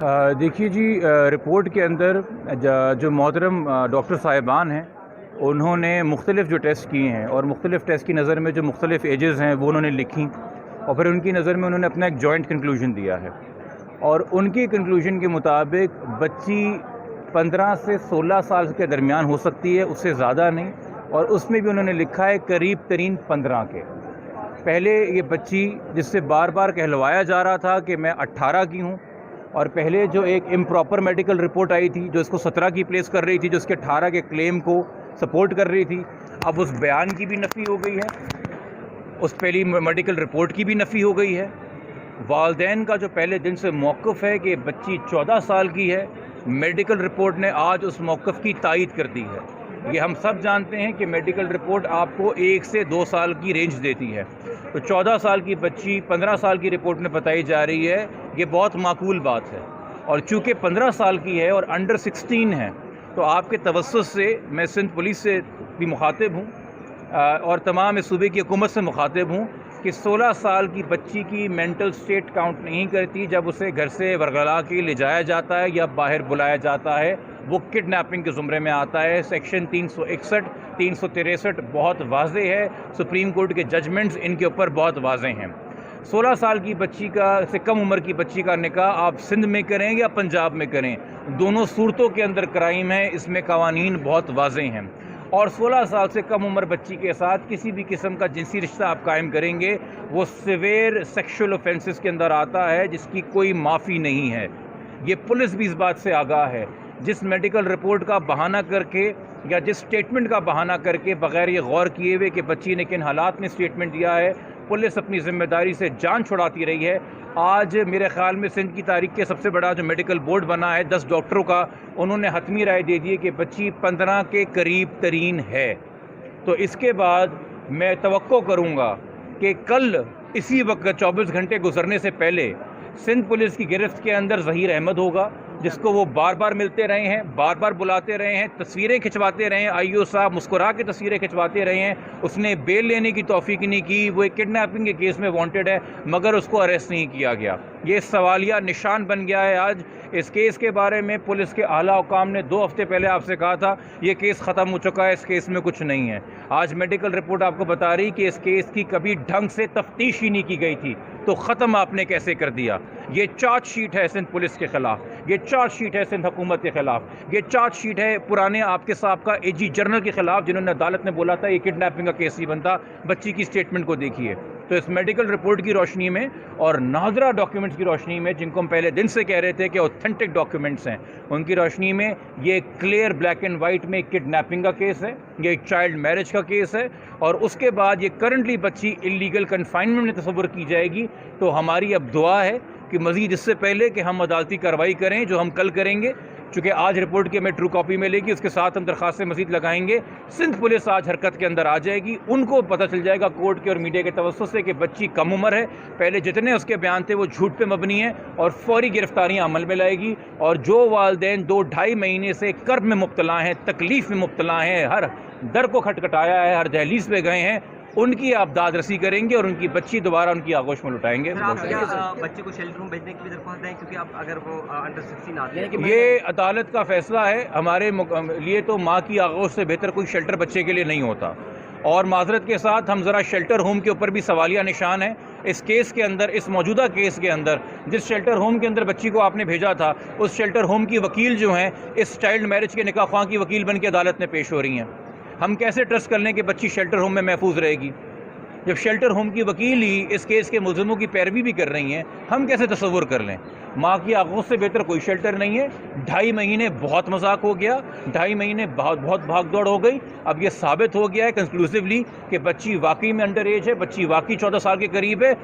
देखिए जी, रिपोर्ट के अंदर जो मोहतरम डॉक्टर साहिबान हैं, उन्होंने मुख्तलिफ़ जो टेस्ट किए हैं और मुख्तलिफ़ टेस्ट की नज़र में जो मुख्तलिफ़ एजेस हैं वो उन्होंने लिखी, और फिर उनकी नज़र में उन्होंने अपना एक जॉइंट कंक्लूजन दिया है। और उनकी कंक्लूजन के मुताबिक बच्ची 15 से 16 साल के दरमियान हो सकती है, उससे ज़्यादा नहीं। और उसमें भी उन्होंने लिखा है करीब तरीन 15 के। पहले ये बच्ची जिससे बार बार कहलवाया जा रहा था कि मैं 18 की हूँ, और पहले जो एक इम्प्रॉपर मेडिकल रिपोर्ट आई थी जो इसको 17 की प्लेस कर रही थी, जो इसके 18 के क्लेम को सपोर्ट कर रही थी, अब उस बयान की भी नफ़ी हो गई है, उस पहली मेडिकल रिपोर्ट की भी नफ़ी हो गई है। वालदैन का जो पहले दिन से मौक़िफ़ है कि बच्ची 14 साल की है, मेडिकल रिपोर्ट ने आज उस मौक़िफ़ की तायीद कर दी है। ये हम सब जानते हैं कि मेडिकल रिपोर्ट आपको 1 से 2 साल की रेंज देती है, तो 14 साल की बच्ची 15 साल की रिपोर्ट में बताई जा रही है, ये बहुत माकूल बात है। और चूँकि 15 साल की है और अंडर 16 है, तो आपके तवस्सुस से मैं सिंध पुलिस से भी मुखातिब हूँ और तमाम इस सूबे की हुकूमत से मुखातिब हूँ कि 16 साल की बच्ची की मेंटल स्टेट काउंट नहीं करती जब उसे घर से वरगला के ले जाया जाता है या बाहर बुलाया जाता है, वो किडनैपिंग के ज़ुमरे में आता है। सेक्शन 361, 363 बहुत वाज़े है, सुप्रीम कोर्ट के जजमेंट्स इनके ऊपर बहुत वाज़े हैं। 16 साल की बच्ची का से कम उम्र की बच्ची का निकाह आप सिंध में करें या पंजाब में करें, दोनों सूरतों के अंदर क्राइम है, इसमें कवानीन बहुत वाज़े हैं। और 16 साल से कम उम्र बच्ची के साथ किसी भी किस्म का जिनसी रिश्ता आप कायम करेंगे, वो सिवियर सेक्शुअल ऑफेंसेस के अंदर आता है, जिसकी कोई माफ़ी नहीं है। ये पुलिस भी इस बात से आगाह है। जिस मेडिकल रिपोर्ट का बहाना करके या जिस स्टेटमेंट का बहाना करके बग़ैर ये गौर किए हुए कि बच्ची ने किन हालात में स्टेटमेंट दिया है, पुलिस अपनी ज़िम्मेदारी से जान छुड़ाती रही है। आज मेरे ख़्याल में सिंध की तारीख के सबसे बड़ा जो मेडिकल बोर्ड बना है 10 डॉक्टरों का, उन्होंने हतमी राय दे दी है कि बच्ची 15 के करीब तरीन है। तो इसके बाद मैं तवक्को करूँगा कि कल इसी वक्त 24 घंटे गुजरने से पहले सिंध पुलिस की गिरफ्त के अंदर ज़हीर अहमद होगा, जिसको वो बार बार मिलते रहे हैं, बार बार बुलाते रहे हैं, तस्वीरें खिंचवाते रहे हैं, आईओ साहब मुस्कुरा के तस्वीरें खिंचवाते रहे हैं। उसने बेल लेने की तौफीक नहीं की, वो एक किडनैपिंग के केस में वांटेड है, मगर उसको अरेस्ट नहीं किया गया। ये सवालिया निशान बन गया है। आज इस केस के बारे में पुलिस के आला हुकाम ने 2 हफ्ते पहले आपसे कहा था ये केस ख़त्म हो चुका है, इस केस में कुछ नहीं है। आज मेडिकल रिपोर्ट आपको बता रही कि इस केस की कभी ढंग से तफ्तीश ही नहीं की गई थी, तो ख़त्म आपने कैसे कर दिया। ये चार्जशीट है सिंध पुलिस के ख़िलाफ़, ये चार्जशीट है सिंध हुकूमत के ख़िलाफ़, ये चार्जशीट है पुराने आपके साहब एजी जनरल के ख़िलाफ़, जिन्होंने अदालत में बोला था ये किडनैपिंग का केस ही बनता। बच्ची की स्टेटमेंट को देखिए। तो इस मेडिकल रिपोर्ट की रोशनी में और नाज़रा डॉक्यूमेंट्स की रोशनी में, जिनको हम पहले दिन से कह रहे थे कि ऑथेंटिक डॉक्यूमेंट्स हैं, उनकी रोशनी में ये क्लियर ब्लैक एंड वाइट में किडनैपिंग का केस है, ये चाइल्ड मैरिज का केस है। और उसके बाद ये करंटली बच्ची इलीगल कन्फाइनमेंट में तस्वुर की जाएगी। तो हमारी अब दुआ है कि मज़ीद इससे पहले कि हम अदालती कार्रवाई करें, जो हम कल करेंगे, चूँकि आज रिपोर्ट की हमें ट्रू कॉपी मिलेगी, उसके साथ हम दरख्वास्तें मज़ीद लगाएंगे। सिंध पुलिस आज हरकत के अंदर आ जाएगी, उनको पता चल जाएगा कोर्ट के और मीडिया के तवस्सुस से कि बच्ची कम उम्र है, पहले जितने उसके बयान थे वो झूठ पे मबनी है, और फौरी गिरफ्तारियाँ अमल में लाएगी। और जो वालदैन 2-2.5 महीने से कर्ब में मुब्तला हैं, तकलीफ़ में मुब्तला हैं, हर दर को खटखटाया है, हर दहलीज पे गए हैं, उनकी आप दाद रसी करेंगे और उनकी बच्ची दोबारा उनकी आगोश में लुटाएंगे। बच्चे को शेल्टर में भेजने की भी दरख्वास्त दें, क्योंकि आप अगर वो अंडर 16 आते हैं, ये अदालत का फैसला है। हमारे लिए तो माँ की आगोश से बेहतर कोई शेल्टर बच्चे के लिए नहीं होता। और माजरत के साथ हम ज़रा शेल्टर होम के ऊपर भी सवालिया निशान है। इस केस के अंदर, इस मौजूदा केस के अंदर, जिस शेल्टर होम के अंदर बच्ची को आपने भेजा था, उस शेल्टर होम की वकील जो हैं इस चाइल्ड मैरिज के निकाह ख्वाह की वकील बन के अदालत में पेश हो रही हैं। हम कैसे ट्रस्ट कर लें कि बच्ची शेल्टर होम में महफूज रहेगी, जब शेल्टर होम की वकील ही इस केस के मुलज़िमों की पैरवी भी कर रही हैं? हम कैसे तसव्वुर कर लें? माँ की आगोश से बेहतर कोई शेल्टर नहीं है। 2.5 महीने बहुत मजाक हो गया, 2.5 महीने बहुत भाग दौड़ हो गई। अब ये साबित हो गया है कंक्लूसिवली कि बच्ची वाकई में अंडर एज है, बच्ची वाकई 14 साल के करीब है।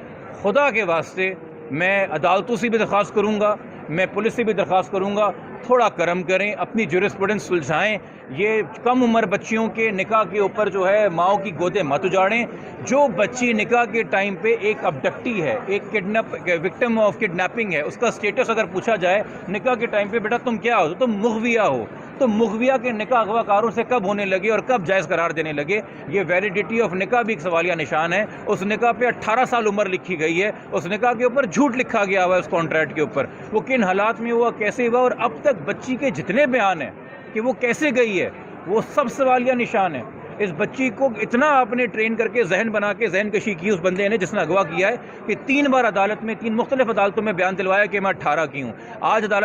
खुदा के वास्ते मैं अदालतों से भी दरख्वास्त करूँगा, मैं पुलिस से भी दरख्वास्त करूँगा, थोड़ा करम करें, अपनी जुरिस्प्रूडेंस सुलझाएं। ये कम उम्र बच्चियों के निकाह के ऊपर जो है माओ की गोदे मत उजाड़ें। जो बच्ची निकाह के टाइम पे एक अबडक्टी है, एक विक्टिम ऑफ किडनैपिंग है, उसका स्टेटस अगर पूछा जाए निकाह के टाइम पे, बेटा तुम क्या हो, तुम मुग़विया हो, تو مغویہ کے نکاح اغواکاروں سے کب ہونے لگے اور کب جائز قرار دینے لگے؟ یہ ویلیڈیٹی آف نکاح بھی ایک سوالیہ نشان ہے. اس نکاح پہ 18 سال عمر لکھی گئی ہے, اس نکاح کے اوپر جھوٹ لکھا گیا ہوا ہے اس کانٹریکٹ کے اوپر. وہ کن حالات میں ہوا, کیسے ہوا, اور اب تک بچی کے جتنے بیان ہیں کہ وہ کیسے گئی ہے وہ سب سوالیہ نشان ہے. اس بچی کو اتنا آپ نے ٹرین کر کے ذہن بنا کے ذہن کشی کی اس بندے نے جس نے اغوا کیا ہے کہ 3 بار عدالت میں 3 مختلف عدالتوں میں بیان دلوایا کہ میں 18 کی ہوں. آج آج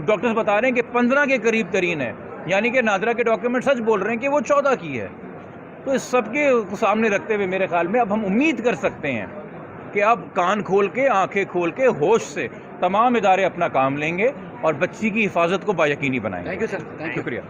ڈاکٹرز بتا رہے ہیں کہ 15 کے قریب ترین ہے, یعنی کہ نادرہ کے ڈاکیومنٹ سچ بول رہے ہیں کہ وہ 14 کی ہے. تو اس سب کے سامنے رکھتے ہوئے میرے خیال میں اب ہم امید کر سکتے ہیں کہ اب کان کھول کے, آنکھیں کھول کے, ہوش سے تمام ادارے اپنا کام لیں گے اور بچی کی حفاظت کو با یقینی بنائیں گے. تھینک یو سر, شکریہ.